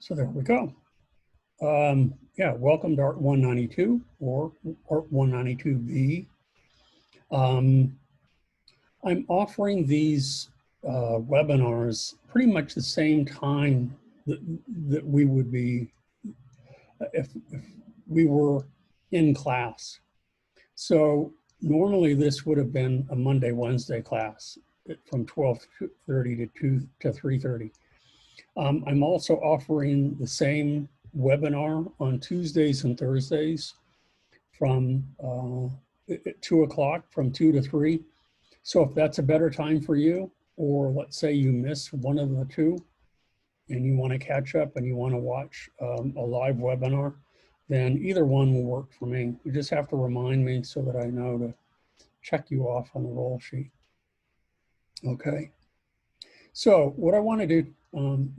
So there we go. Yeah, welcome to Art 192 or Art 192B. I'm offering these webinars pretty much the same time that we would be if we were in class. So normally this would have been a Monday, Wednesday class from 12:30 to 2 to 3:30. I'm also offering the same webinar on Tuesdays and Thursdays from 2 o'clock, from 2 to 3. So if that's a better time for you, or let's say you miss one of the two and you want to catch up and you want to watch a live webinar, then either one will work for me. You just have to remind me so that I know to check you off on the roll sheet. Okay. So what I want to do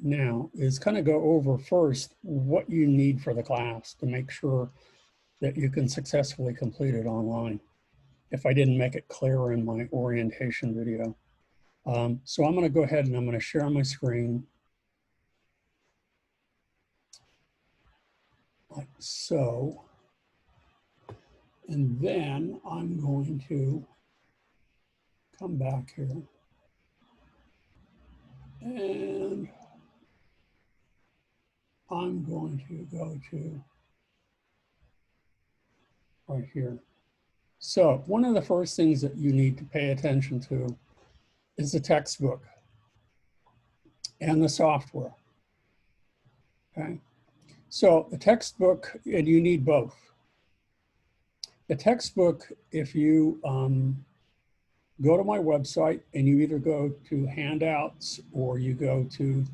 now is kind of go over first what you need for the class to make sure that you can successfully complete it online, if I didn't make it clearer in my orientation video. So I'm going to go ahead and I'm going to share my screen like so. And then I'm going to come back here. And I'm going to go to right here. So one of the first things that you need to pay attention to is the textbook and the software. Okay. So the textbook, and you need both. The textbook, if you go to my website and you either go to handouts or you go to,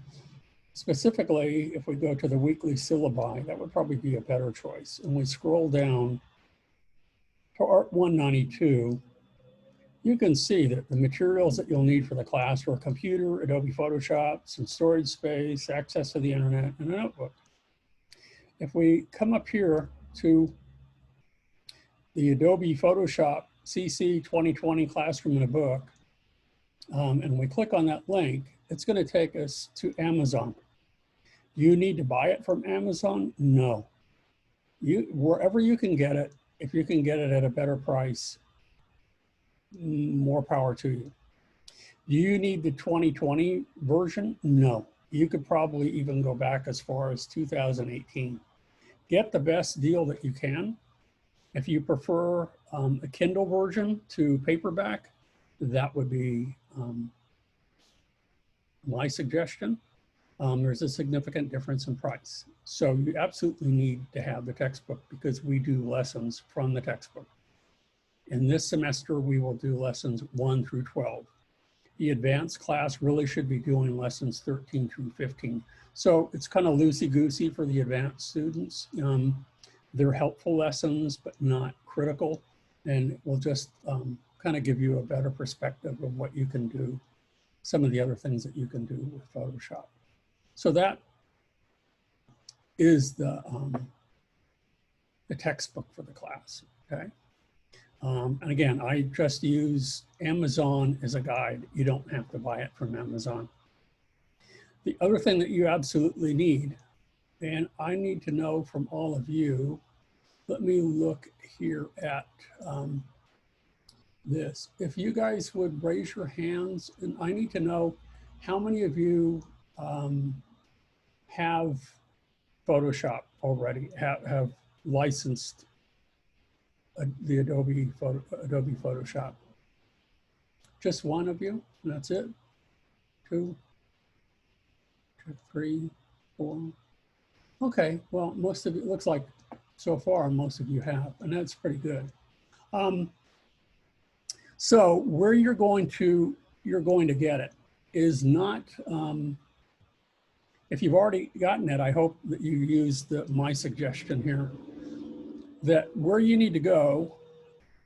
specifically, if we go to the weekly syllabi, that would probably be a better choice. And we scroll down to Art 192, you can see that the materials that you'll need for the class are a computer, Adobe Photoshop, some storage space, access to the internet, and a notebook. If we come up here to the Adobe Photoshop CC 2020 Classroom in a Book, and we click on that link, it's going to take us to Amazon. Do you need to buy it from Amazon? No. Wherever you can get it, if you can get it at a better price, more power to you. Do you need the 2020 version? No. You could probably even go back as far as 2018. Get the best deal that you can. If you prefer a Kindle version to paperback, that would be my suggestion. There's a significant difference in price. So you absolutely need to have the textbook because we do lessons from the textbook. In this semester, we will do lessons 1 through 12. The advanced class really should be doing lessons 13 through 15. So it's kind of loosey-goosey for the advanced students. They're helpful lessons, but not critical. And it will just kind of give you a better perspective of what you can do, some of the other things that you can do with Photoshop. So that is the textbook for the class, okay? And again, I just use Amazon as a guide. You don't have to buy it from Amazon. The other thing that you absolutely need, and I need to know from all of you, let me look here at this. If you guys would raise your hands, and I need to know how many of you have Photoshop already, have licensed the Adobe Photoshop. Just one of you, and that's it. 2, 3, 4. Okay, well, most of it looks like so far most of you have, and that's pretty good. So where you're going to get it is not, if you've already gotten it, I hope that you use my suggestion here, that where you need to go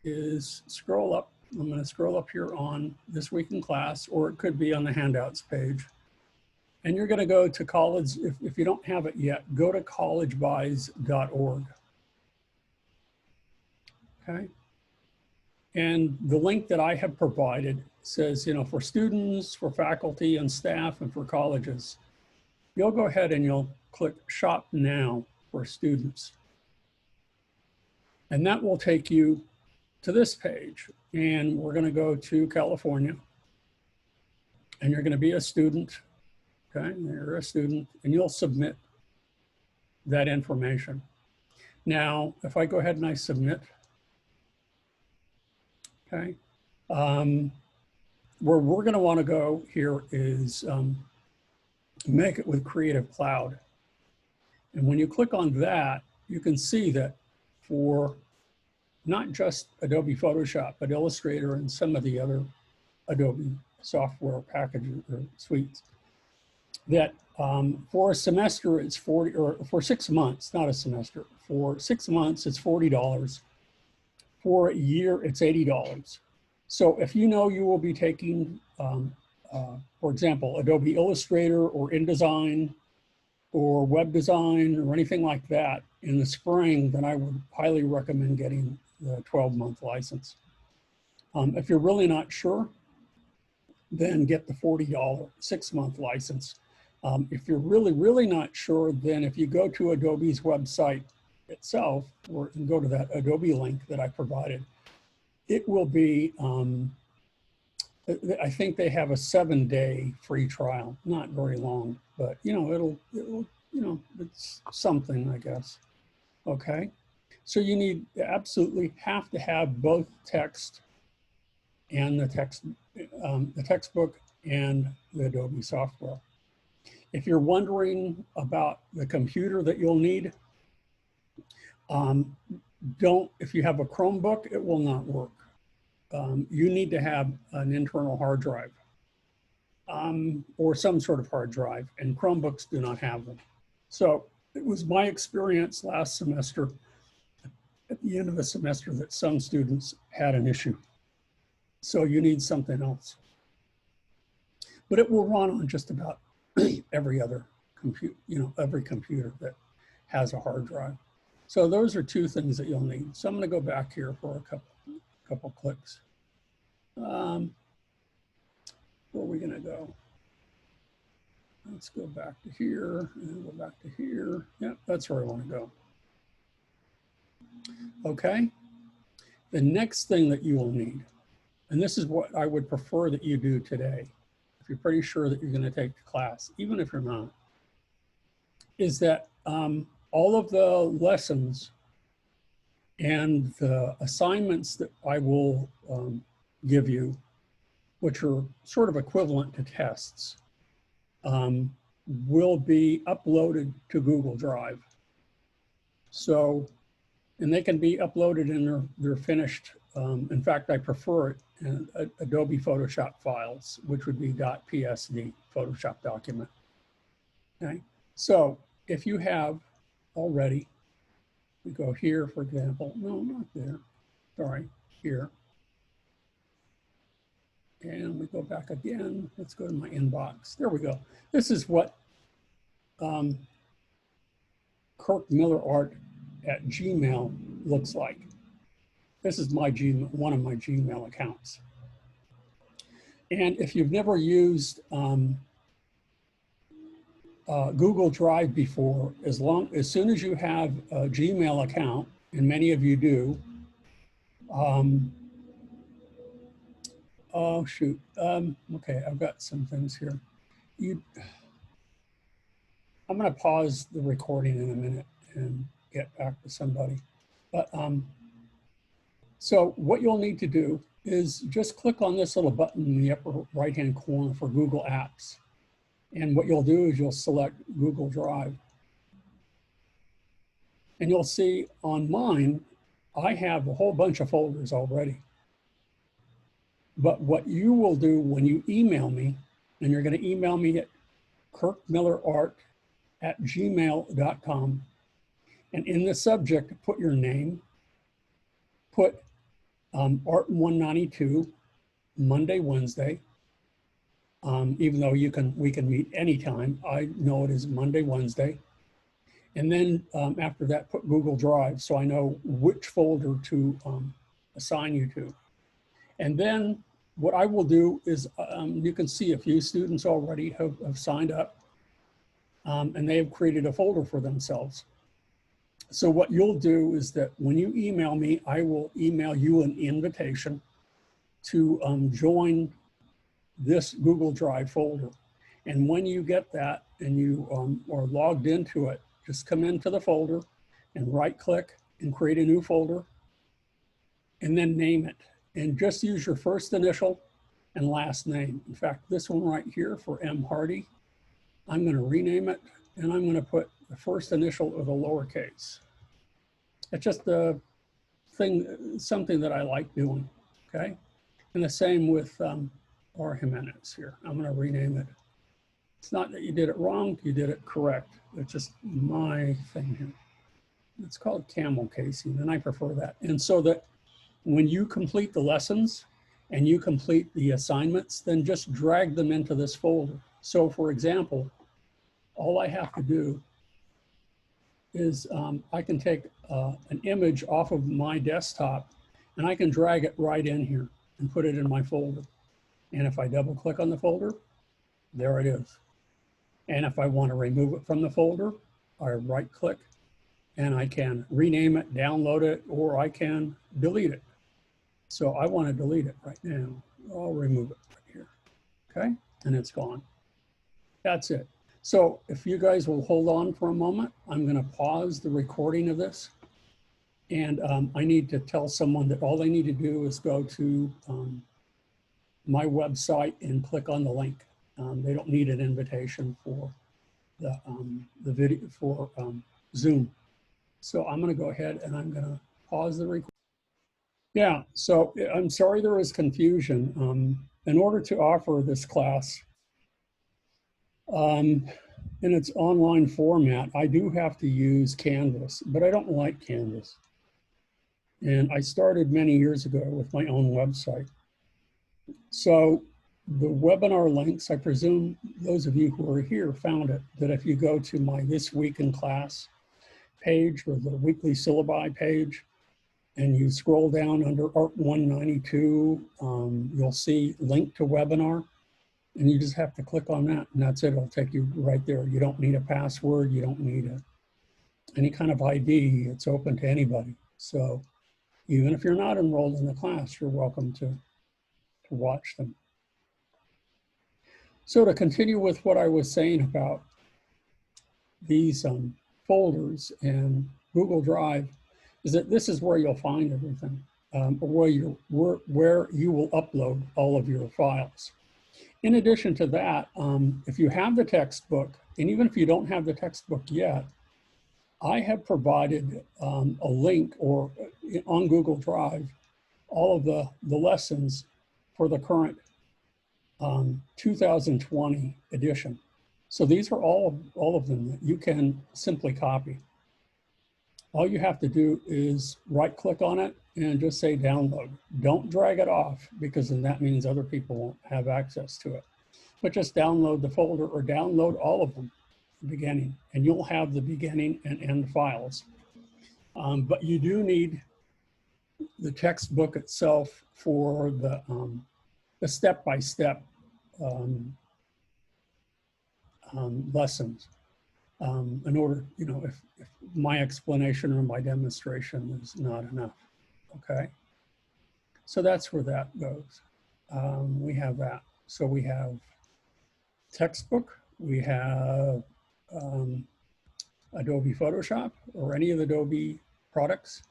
is scroll up. I'm going to scroll up here on This Week in Class, or it could be on the handouts page. And you're going to go to college, if you don't have it yet, go to collegebuys.org. Okay. And the link that I have provided says, you know, for students, for faculty and staff, and for colleges. You'll go ahead and you'll click Shop Now for Students. And that will take you to this page. And we're going to go to California. And you're going to be a student. Okay, you're a student, and you'll submit that information. Now, if I go ahead and I submit, okay, where we're going to want to go here is make it with Creative Cloud. And when you click on that, you can see that for not just Adobe Photoshop, but Illustrator and some of the other Adobe software packages or suites, that for a semester it's 40, or for 6 months, not a semester, for 6 months it's $40. For a year it's $80. So if you know you will be taking, for example, Adobe Illustrator or InDesign or web design or anything like that in the spring, then I would highly recommend getting the 12-month license. If you're really not sure, then get the $40 6-month license. If you're really not sure, then if you go to Adobe's website itself, or you go to that Adobe link that I provided, it will be, I think they have a 7-day free trial, not very long, but it'll it's something, I guess. Okay, so you absolutely have to have both text and the textbook and the Adobe software. If you're wondering about the computer that you'll need, if you have a Chromebook, it will not work. You need to have an internal hard drive or some sort of hard drive, and Chromebooks do not have them. So it was my experience last semester, at the end of the semester, that some students had an issue. So you need something else. But it will run on just about every other computer, every computer that has a hard drive. So those are two things that you'll need. So I'm going to go back here for a couple clicks. Where are we going to go? Let's go back to here and go back to here. Yep, that's where I want to go. Okay. The next thing that you will need, and this is what I would prefer that you do today, if you're pretty sure that you're going to take the class, even if you're not, is that all of the lessons and the assignments that I will give you, which are sort of equivalent to tests, will be uploaded to Google Drive. So, and they can be uploaded in their finished, in fact, I prefer it in Adobe Photoshop files, which would be .psd, Photoshop document. Okay, so if you have already, we go here, for example, no, not there, sorry, here. And we go back again, let's go to my inbox, there we go. This is what kirkmillerart@gmail looks like. This is my one of my Gmail accounts. And if you've never used Google Drive before, as soon as you have a Gmail account, and many of you do, oh shoot, okay, I've got some things here. I'm going to pause the recording in a minute and get back to somebody. But so what you'll need to do is just click on this little button in the upper right-hand corner for Google Apps. And what you'll do is you'll select Google Drive. And you'll see on mine, I have a whole bunch of folders already. But what you will do when you email me, and you're going to email me at kirkmillerart@gmail.com, and in the subject, put your name, put Art 192, Monday, Wednesday, even though we can meet anytime. I know it is Monday, Wednesday. And then after that, put Google Drive, so I know which folder to assign you to. And then what I will do is, you can see a few students already have signed up. and they have created a folder for themselves. So what you'll do is that when you email me, I will email you an invitation to join this Google Drive folder. And when you get that and you are logged into it, just come into the folder and right click and create a new folder and then name it. And just use your first initial and last name. In fact, this one right here for M. Hardy, I'm going to rename it and I'm going to put the first initial with a lowercase. It's just a thing, something that I like doing, okay? And the same with R. Jimenez here. I'm going to rename it. It's not that you did it wrong, you did it correct. It's just my thing here. It's called camel casing, and I prefer that. And so that when you complete the lessons and you complete the assignments, then just drag them into this folder. So for example, all I have to do is I can take an image off of my desktop and I can drag it right in here and put it in my folder. And if I double click on the folder, there it is. And if I want to remove it from the folder, I right click and I can rename it, download it, or I can delete it. So I want to delete it right now. I'll remove it right here, okay? And it's gone. That's it. So if you guys will hold on for a moment, I'm going to pause the recording of this. And I need to tell someone that all they need to do is go to my website and click on the link. They don't need an invitation for the video for Zoom. So I'm going to go ahead and I'm going to pause the recording. Yeah, so I'm sorry there was confusion. In order to offer this class in its online format, I do have to use Canvas, but I don't like Canvas. And I started many years ago with my own website. So the webinar links, I presume those of you who are here found it, that if you go to my This Week in Class page or the weekly syllabi page, and you scroll down under Art 192, you'll see link to webinar, and you just have to click on that, and that's it. It'll take you right there. You don't need a password. You don't need any kind of ID. It's open to anybody. So even if you're not enrolled in the class, you're welcome to watch them. So to continue with what I was saying about these folders and Google Drive, is that this is where you'll find everything, where you will upload all of your files. In addition to that, if you have the textbook, and even if you don't have the textbook yet, I have provided a link or on Google Drive, all of the lessons for the current 2020 edition. So these are all of them that you can simply copy. All you have to do is right click on it and just say download. Don't drag it off, because then that means other people won't have access to it. But just download the folder or download all of them at the beginning, and you'll have the beginning and end files. But you do need the textbook itself for the step-by-step lessons. In order, you know, if my explanation or my demonstration is not enough, okay? So that's where that goes. We have that. So we have textbook, we have Adobe Photoshop or any of the Adobe products,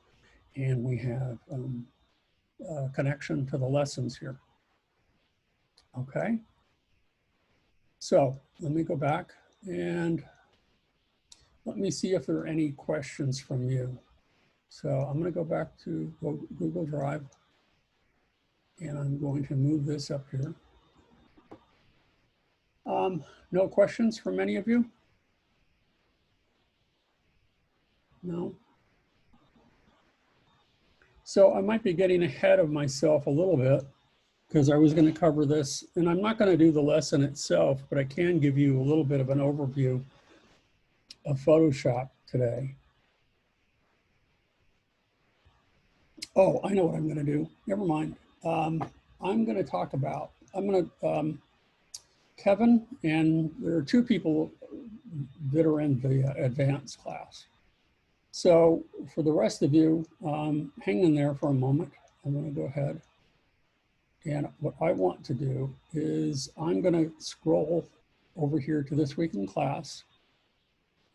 and we have a connection to the lessons here, okay? So let me go back and let me see if there are any questions from you. So I'm going to go back to Google Drive, and I'm going to move this up here. No questions from any of you? No? So I might be getting ahead of myself a little bit, because I was going to cover this, and I'm not going to do the lesson itself, but I can give you a little bit of an overview of Photoshop today. Oh, I know what I'm going to do. Never mind. I'm going to talk about, Kevin, and there are two people that are in the advanced class. So for the rest of you, hang in there for a moment. I'm going to go ahead. And what I want to do is I'm going to scroll over here to This Week in Class.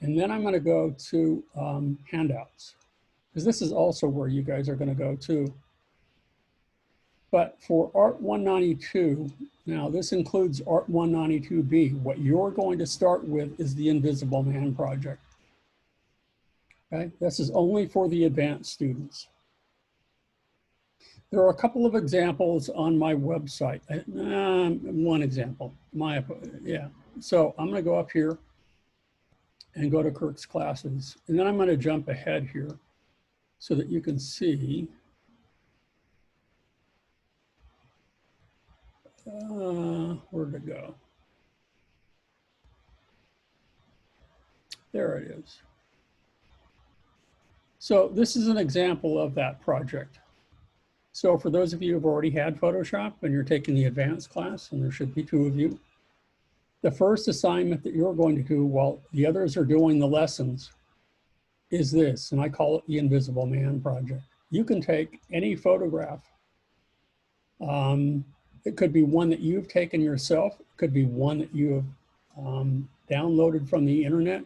And then I'm going to go to handouts, because this is also where you guys are going to go to. But for Art 192, now this includes Art 192B. What you're going to start with is the Invisible Man project. Okay, this is only for the advanced students. There are a couple of examples on my website. One example, So I'm gonna go up here and go to Kirk's classes. And then I'm gonna jump ahead here so that you can see. Where'd it go? There it is. So this is an example of that project. So for those of you who've already had Photoshop and you're taking the advanced class, and there should be 2 of you, the first assignment that you're going to do while the others are doing the lessons is this, and I call it the Invisible Man project. You can take any photograph. It could be one that you've taken yourself. It could be one that you have downloaded from the internet.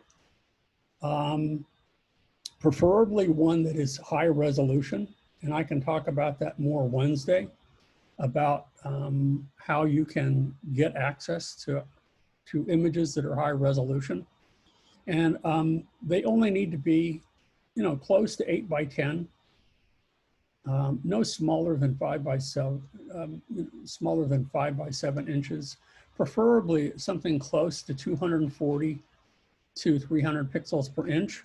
Preferably one that is high resolution. And I can talk about that more Wednesday, about how you can get access to images that are high resolution. And they only need to be, close to 8 by 10, no smaller than 5 by 7, smaller than 5 by 7 inches, preferably something close to 240 to 300 pixels per inch.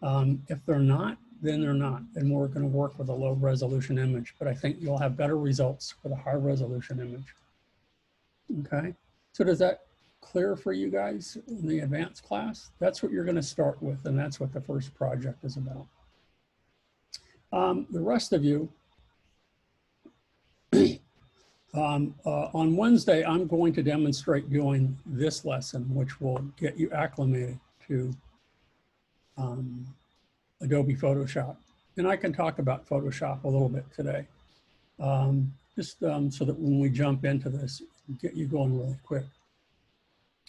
If they're not, then they're not, and we're going to work with a low resolution image, but I think you'll have better results with a high resolution image. Okay, so does that clear for you guys in the advanced class? That's what you're going to start with, and that's what the first project is about. The rest of you, on Wednesday, I'm going to demonstrate doing this lesson, which will get you acclimated to Adobe Photoshop. And I can talk about Photoshop a little bit today, just so that when we jump into this, get you going really quick.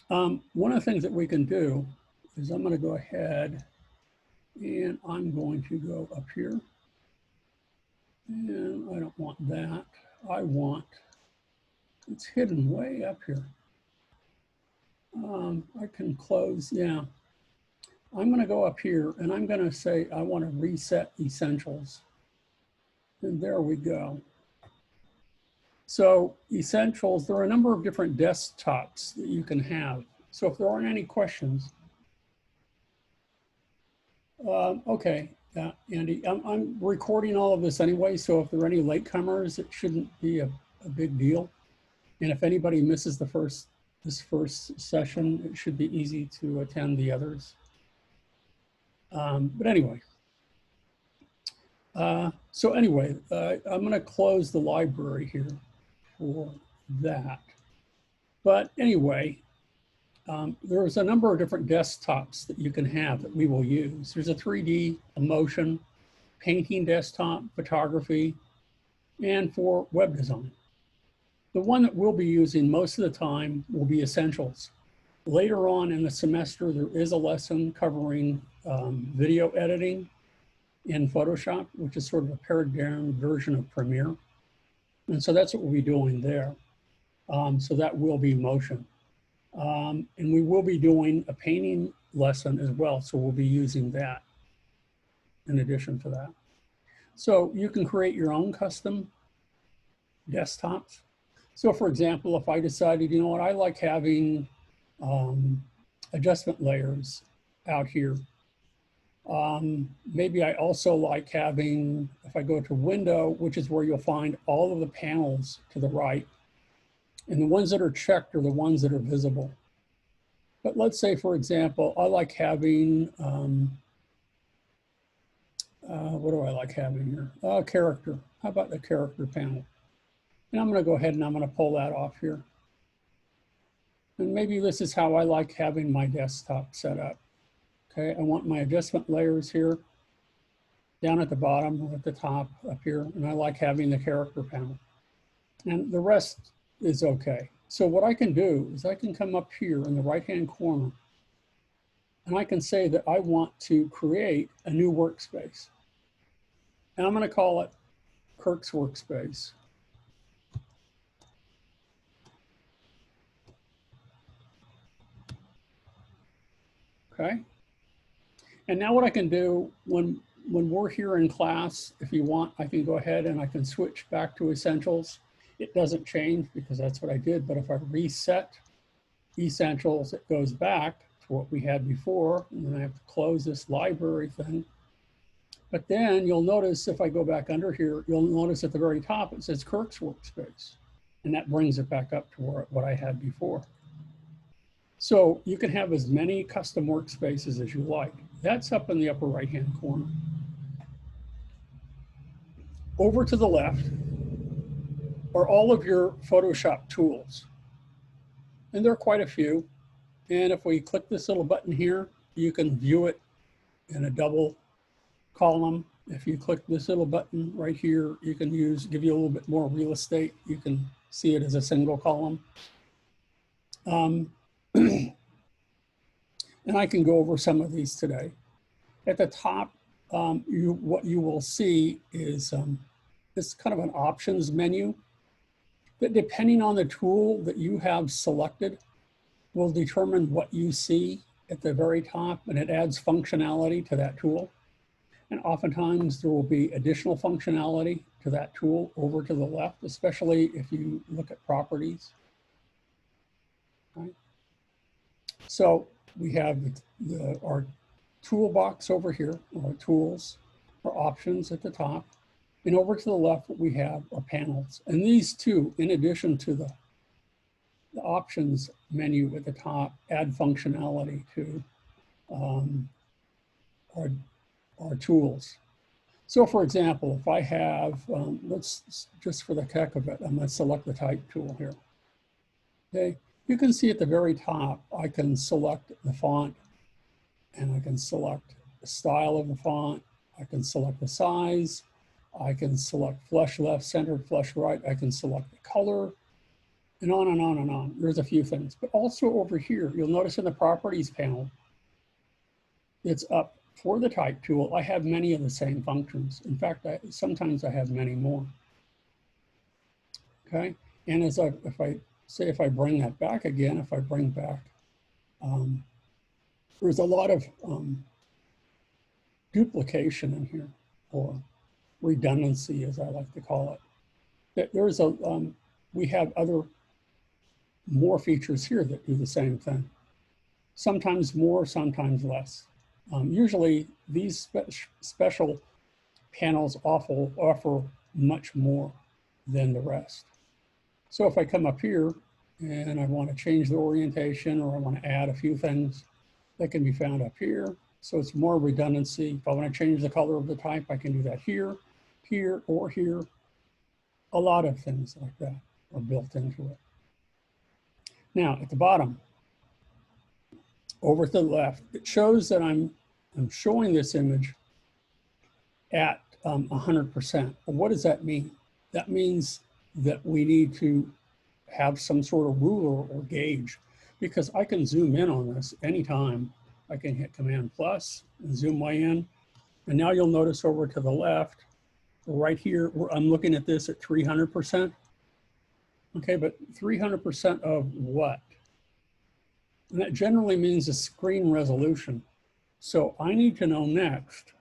One of the things that we can do is I'm going to go ahead and I'm going to go up here. And I don't want that. I want, it's hidden way up here. I can close, yeah. I'm going to go up here and I'm going to say I want to reset essentials. And there we go. So essentials, there are a number of different desktops that you can have. So if there aren't any questions, okay, Andy, I'm recording all of this anyway, so if there are any latecomers, it shouldn't be a big deal. And if anybody misses this first session, it should be easy to attend the others. But anyway, I'm going to close the library here for that. But anyway, there's a number of different desktops that you can have that we will use. There's a 3D, a motion, painting desktop, photography, and for web design. The one that we'll be using most of the time will be essentials. Later on in the semester, there is a lesson covering video editing in Photoshop, which is sort of a pared down version of Premiere. And so that's what we'll be doing there. So that will be motion. And we will be doing a painting lesson as well. So we'll be using that in addition to that. So you can create your own custom desktops. So for example, if I decided, you know what, I like having adjustment layers out here. Maybe I also like having, if I go to window, which is where you'll find all of the panels to the right, and the ones that are checked are the ones that are visible. But let's say, for example, I like having, what do I like having here? Character. How about the character panel? And I'm going to go ahead and I'm going to pull that off here. And maybe this is how I like having my desktop set up. Okay, I want my adjustment layers here, down at the bottom or at the top up here, and I like having the character panel. And the rest is okay. So what I can do is I can come up here in the right-hand corner and I can say that I want to create a new workspace. And I'm going to call it Kirk's Workspace. Okay. And now what I can do when we're here in class, if you want, I can go ahead and I can switch back to Essentials. It doesn't change because that's what I did. But if I reset Essentials, it goes back to what we had before. And then I have to close this library thing. But then you'll notice if I go back under here, you'll notice at the very top, it says Kirk's Workspace. And that brings it back up to what I had before. So you can have as many custom workspaces as you like. That's up in the upper right-hand corner. Over to the left are all of your Photoshop tools. And there are quite a few. And if we click this little button here, you can view it in a double column. If you click this little button right here, you can give you a little bit more real estate. You can see it as a single column. And I can go over some of these today. At the top, what you will see is this kind of an options menu that, depending on the tool that you have selected, will determine what you see at the very top, and it adds functionality to that tool. And oftentimes there will be additional functionality to that tool over to the left, especially if you look at properties. Right? So we have our toolbox over here, or tools, or options at the top. And over to the left, what we have are panels. And these two, in addition to the options menu at the top, add functionality to our tools. So for example, if I have, let's just for the heck of it, I'm going to select the type tool here. Okay, you can see at the very top, I can select the font, and I can select the style of the font. I can select the size. I can select flush left, centered, flush right. I can select the color, and on and on and on. There's a few things. But also over here, you'll notice in the properties panel, it's up for the type tool. I have many of the same functions. In fact, sometimes I have many more. Okay, and if I bring that back again, if I bring back, there's a lot of duplication in here, or redundancy, as I like to call it. There's we have more features here that do the same thing. Sometimes more, sometimes less. Usually these special panels offer much more than the rest. So if I come up here and I want to change the orientation, or I want to add a few things, that can be found up here. So it's more redundancy. If I want to change the color of the type, I can do that here, here, or here. A lot of things like that are built into it. Now at the bottom, over to the left, it shows that I'm showing this image at 100%. What does that mean? That means that we need to have some sort of ruler or gauge, because I can zoom in on this anytime. I can hit Command plus and zoom way in. And now you'll notice over to the left, right here, where I'm looking at this at 300%. Okay, but 300% of what? And that generally means the screen resolution. So I need to know next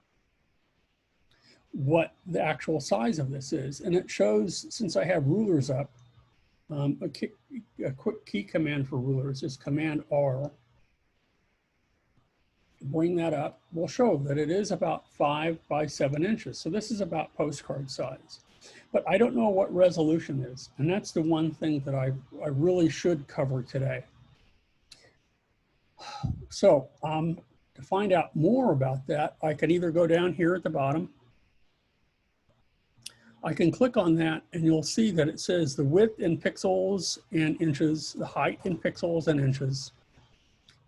what the actual size of this is. And it shows, since I have rulers up, a quick key command for rulers is Command R. Bring that up. Will show that it is about 5 by 7 inches. So this is about postcard size. But I don't know what resolution is. And that's the one thing that I really should cover today. So to find out more about that, I can either go down here at the bottom, I can click on that and you'll see that it says the width in pixels and inches, the height in pixels and inches,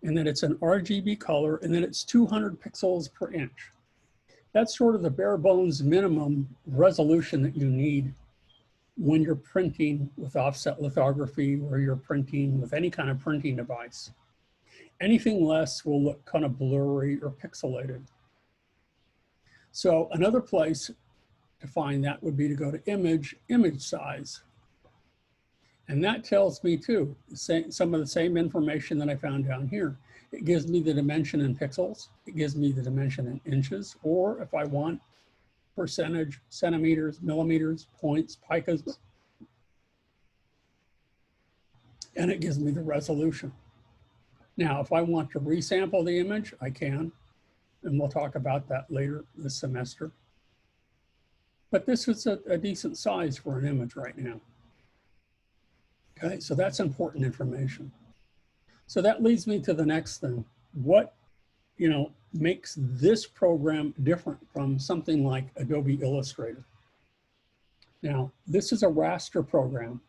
and then it's an RGB color, and then it's 200 pixels per inch. That's sort of the bare bones minimum resolution that you need when you're printing with offset lithography or you're printing with any kind of printing device. Anything less will look kind of blurry or pixelated. So another place to find that would be to go to image size. And that tells me too, some of the same information that I found down here. It gives me the dimension in pixels. It gives me the dimension in inches, or if I want percentage, centimeters, millimeters, points, picas. And it gives me the resolution. Now, if I want to resample the image, I can, and we'll talk about that later this semester. But this is a decent size for an image right now. Okay, so that's important information. So that leads me to the next thing. What, makes this program different from something like Adobe Illustrator? Now, this is a raster program,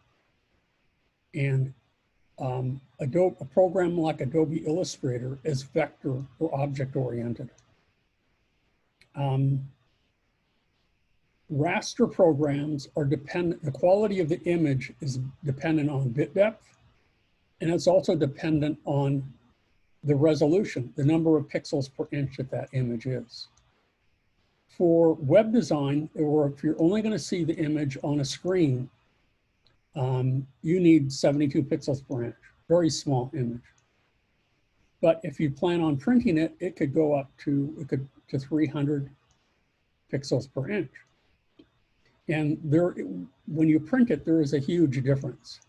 and a program like Adobe Illustrator is vector or object oriented. Raster programs are dependent, the quality of the image is dependent on bit depth, and it's also dependent on the resolution, the number of pixels per inch that image is. For web design, or if you're only going to see the image on a screen, you need 72 pixels per inch, very small image. But if you plan on printing it, it could go up to 300 pixels per inch. And when you print it, there is a huge difference.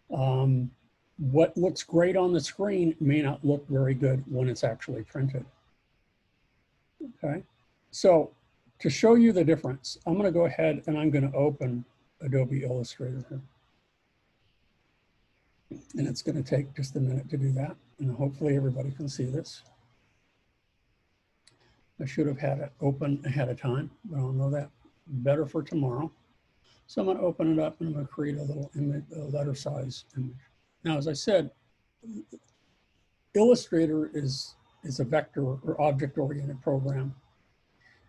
What looks great on the screen may not look very good when it's actually printed. Okay, so to show you the difference, I'm going to go ahead and I'm going to open Adobe Illustrator here. And it's going to take just a minute to do that. And hopefully everybody can see this. I should have had it open ahead of time, but I'll know that better for tomorrow. So I'm going to open it up and I'm going to create a little image, a letter size image. Now, as I said, Illustrator is a vector or object-oriented program.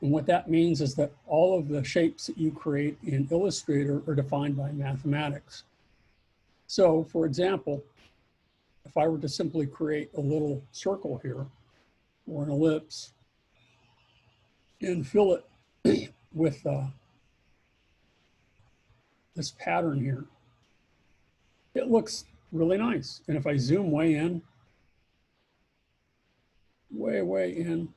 And what that means is that all of the shapes that you create in Illustrator are defined by mathematics. So, for example, if I were to simply create a little circle here, or an ellipse, and fill it with this pattern here, it looks really nice. And if I zoom way in, way in,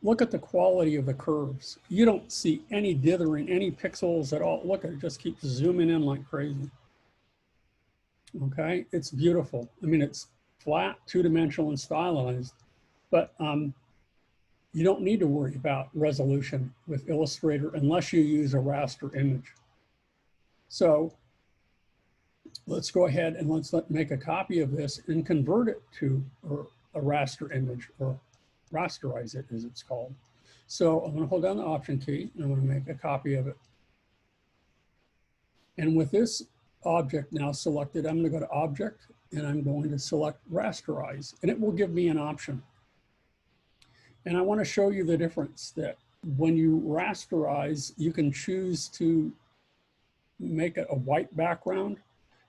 look at the quality of the curves. You don't see any dithering, any pixels at all. Look, it just keeps zooming in like crazy. Okay, it's beautiful. I mean, it's flat, two-dimensional, and stylized, but you don't need to worry about resolution with Illustrator unless you use a raster image. So let's go ahead and let's make a copy of this and convert it to a raster image, or rasterize it as it's called. So I'm going to hold down the Option key and I'm going to make a copy of it. And with this object now selected, I'm going to go to Object and I'm going to select Rasterize, and it will give me an option. And I want to show you the difference that when you rasterize, you can choose to make it a white background,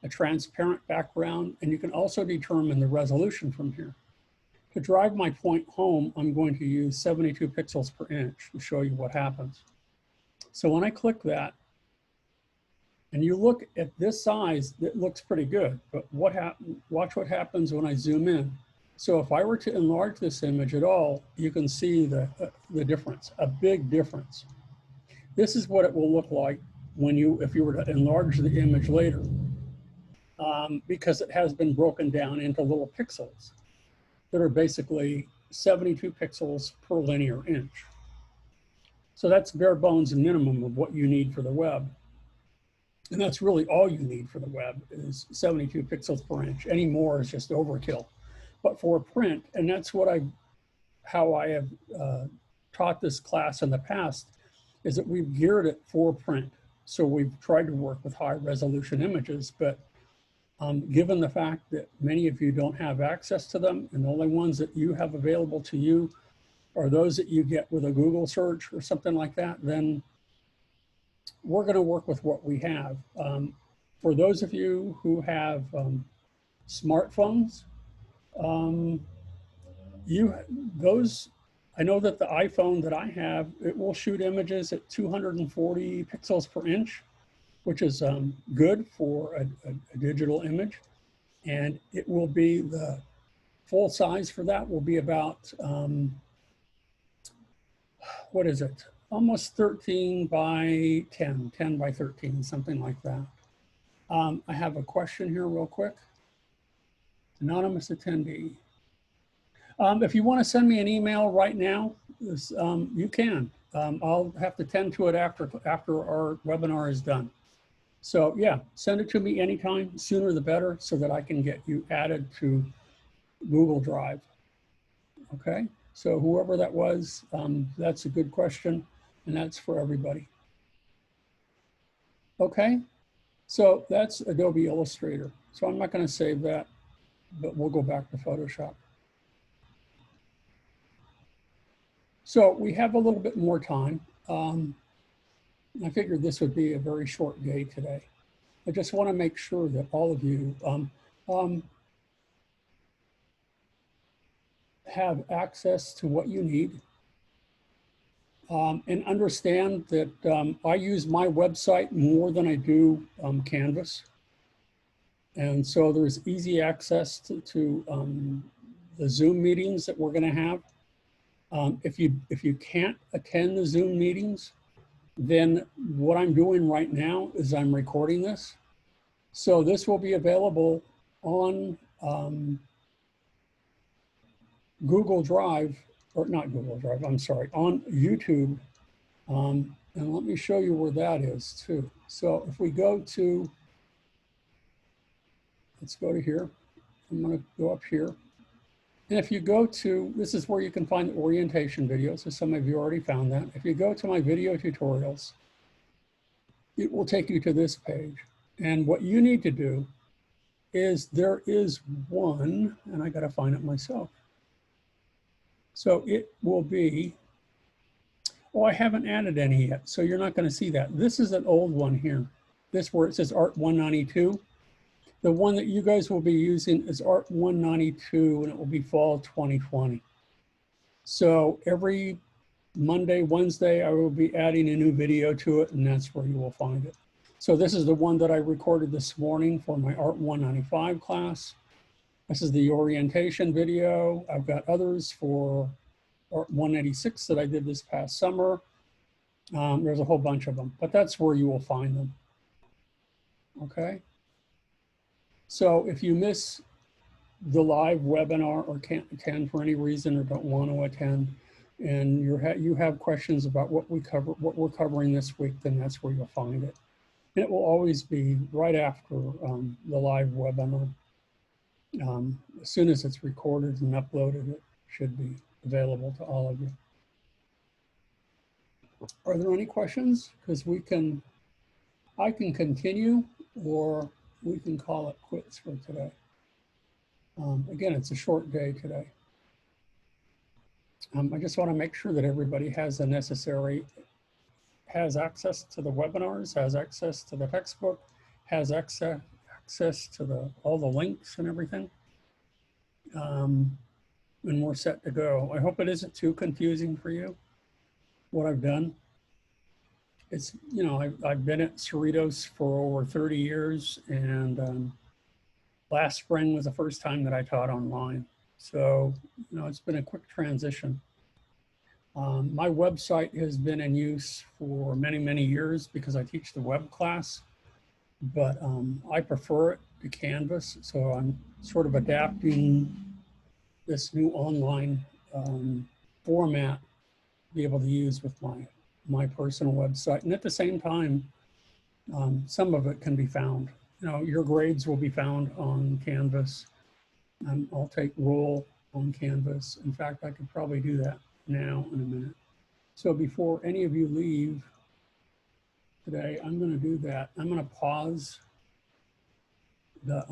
a transparent background, and you can also determine the resolution from here. To drive my point home, I'm going to use 72 pixels per inch to show you what happens. So when I click that, and you look at this size, it looks pretty good, but watch what happens when I zoom in. So if I were to enlarge this image at all, you can see the difference, a big difference. This is what it will look like if you were to enlarge the image later, because it has been broken down into little pixels that are basically 72 pixels per linear inch. So that's bare bones minimum of what you need for the web. And that's really all you need for the web is 72 pixels per inch. Any more is just overkill. But for print, and that's how I have taught this class in the past, is that we've geared it for print. So we've tried to work with high resolution images, but given the fact that many of you don't have access to them, and the only ones that you have available to you are those that you get with a Google search or something like that, then we're going to work with what we have. For those of you who have smartphones, I know that the iPhone that I have, it will shoot images at 240 pixels per inch, which is good for a digital image. And it will be, the full size for that will be about, what is it? Almost 13 by 10, 10 by 13, something like that. I have a question here real quick. Anonymous attendee. If you want to send me an email right now, you can. I'll have to tend to it after our webinar is done. So yeah, send it to me anytime, sooner the better, so that I can get you added to Google Drive. Okay, so whoever that was, that's a good question, and that's for everybody. Okay, so that's Adobe Illustrator. So I'm not going to save that, but we'll go back to Photoshop. So we have a little bit more time. I figured this would be a very short day today. I just want to make sure that all of you have access to what you need, and understand that I use my website more than I do Canvas. And so there's easy access to the Zoom meetings that we're going to have. If you can't attend the Zoom meetings, then what I'm doing right now is I'm recording this. So this will be available on Google Drive, or not Google Drive, I'm sorry, on YouTube. And let me show you where that is too. So if we go to, let's go to here. I'm going to go up here. And if you go to, this is where you can find the orientation videos. So some of you already found that. If you go to my video tutorials, it will take you to this page. And what you need to do is, there is one, and I got to find it myself. So it will be, oh, I haven't added any yet, so you're not going to see that. This is an old one here. This where it says Art 192. The one that you guys will be using is Art 192, and it will be fall 2020. So every Monday, Wednesday, I will be adding a new video to it, and that's where you will find it. So this is the one that I recorded this morning for my Art 195 class. This is the orientation video. I've got others for Art 186 that I did this past summer. There's a whole bunch of them, but that's where you will find them. Okay. So if you miss the live webinar or can't attend for any reason, or don't want to attend, and you have questions about what we're covering this week, then that's where you'll find it. And it will always be right after the live webinar. As soon as it's recorded and uploaded, it should be available to all of you. Are there any questions? Because I can continue, or we can call it quits for today. Again, it's a short day today. I just want to make sure that everybody has the necessary, has access to the webinars, has access to the textbook, has access to all the links and everything. And we're set to go. I hope it isn't too confusing for you, what I've done. It's, you know, I've been at Cerritos for over 30 years, and last spring was the first time that I taught online. So, you know, it's been a quick transition. My website has been in use for many, many years because I teach the web class, but I prefer it to Canvas. So I'm sort of adapting this new online format to be able to use with my personal website. And at the same time, some of it can be found. You know, your grades will be found on Canvas. I'll take roll on Canvas. In fact, I could probably do that now in a minute. So before any of you leave, today. I'm going to do that. I'm going to pause the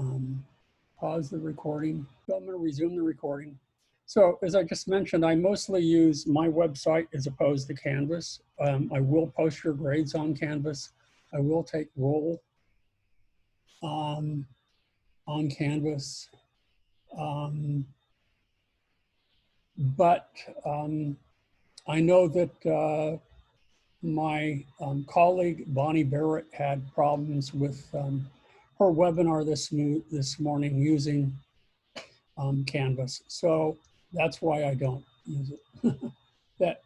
recording. So I'm going to resume the recording. So as I just mentioned, I mostly use my website as opposed to Canvas. I will post your grades on Canvas. I will take roll on Canvas. But I know that my colleague Bonnie Barrett had problems with her webinar this morning using Canvas. So that's why I don't use it. That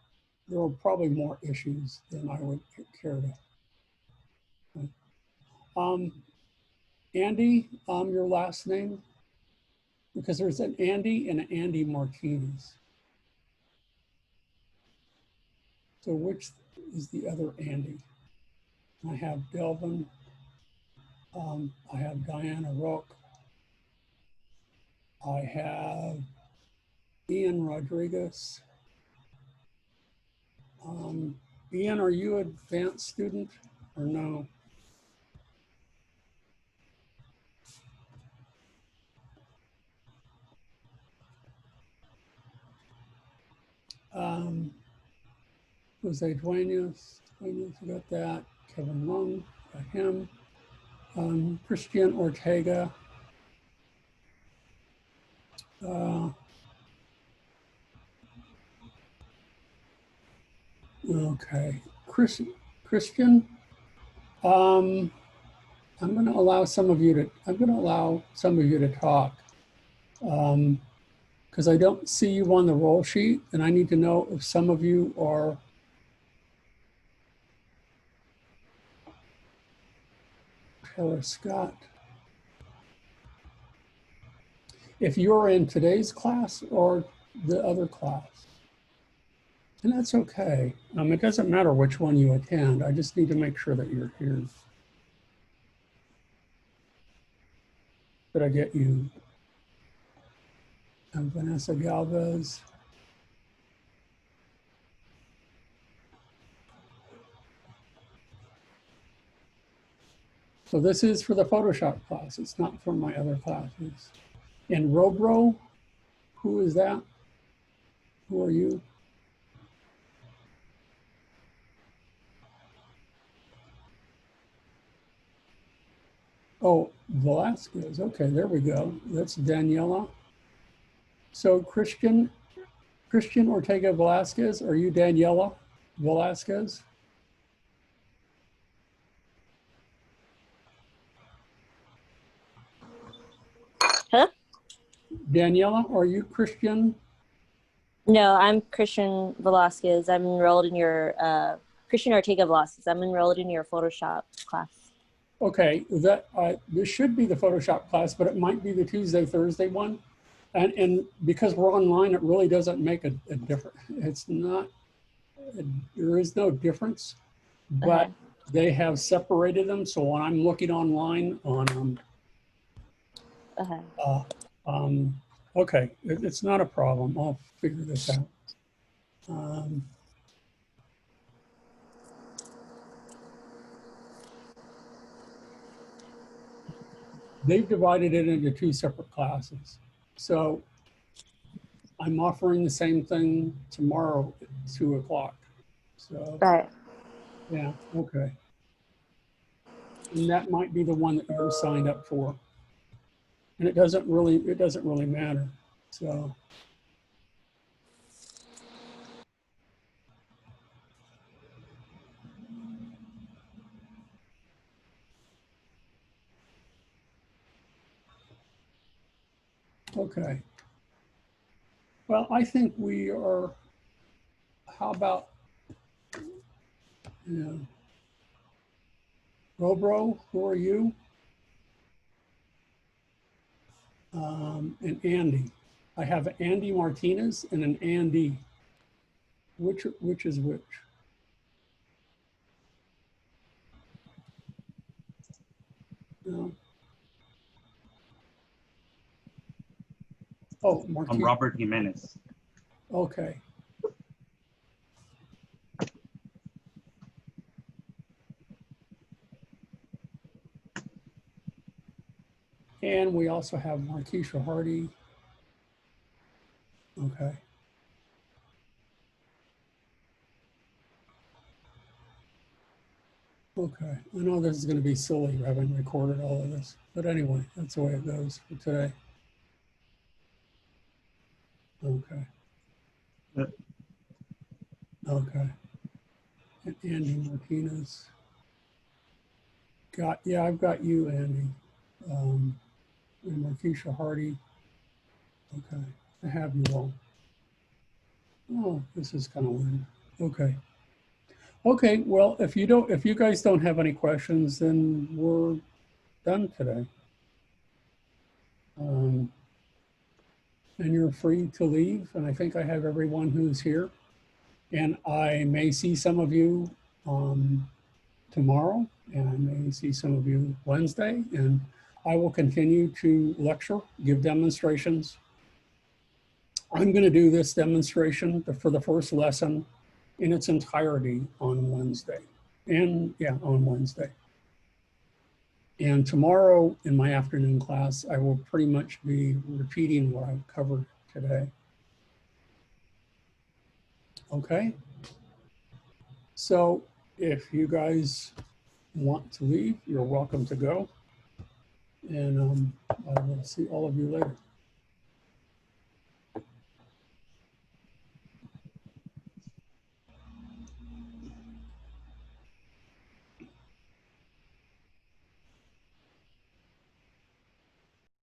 there are probably more issues than I would care to. Andy, your last name? Because there's an Andy and an Andy Martinez. So which is the other Andy? I have Delvin. I have Diana Roque. I have Ian Rodriguez. Ian, are you an advanced student or no? Jose Duenas, got that. Kevin Lung, got him. Christian Ortega. Okay, Christian. I'm going to allow some of you to talk because I don't see you on the roll sheet, and I need to know if some of you are Tara Scott. If you're in today's class or the other class, and that's okay. It doesn't matter which one you attend. I just need to make sure that you're here. Did I get you? Vanessa Galvez. So this is for the Photoshop class. It's not for my other classes. And Robro, who is that? Who are you? Oh, Velasquez. Okay, there we go. That's Daniela. So Christian Ortega Velasquez, are you Daniela Velasquez? Huh? Daniela, are you Christian? No, I'm Christian Velasquez. I'm enrolled in your Christian Ortega Velasquez. I'm enrolled in your Photoshop class. Okay, this should be the Photoshop class, but it might be the Tuesday, Thursday one. And because we're online, it really doesn't make a difference. It's not, there is no difference, but they have separated them. So when I'm looking online on, okay, it's not a problem. I'll figure this out. They've divided it into two separate classes. So I'm offering the same thing tomorrow at 2 o'clock. So, Right. yeah, okay. And that might be the one that you're signed up for. And it doesn't really matter. So. Okay. Well, I think we are, how about, Robro, who are you? And Andy. I have Andy Martinez and an Andy. Which is which? No. Oh, Martinez. I'm Robert Jimenez. Okay. And we also have Markeisha Hardy. Okay. Okay, I know this is going to be silly having recorded all of this, but anyway, that's the way it goes for today. Okay. Yep. Okay. And Andy Martinez. Yeah, I've got you, Andy. And Markeisha Hardy. Okay, I have you all. Oh, this is kind of weird. Okay. Okay, well, if you guys don't have any questions, then we're done today. And you're free to leave. And I think I have everyone who's here. And I may see some of you tomorrow, and I may see some of you Wednesday. And I will continue to lecture, give demonstrations. I'm going to do this demonstration for the first lesson in its entirety on Wednesday. And yeah, on Wednesday. And tomorrow in my afternoon class, I will pretty much be repeating what I've covered today. Okay. So if you guys want to leave, you're welcome to go. And I will see all of you later.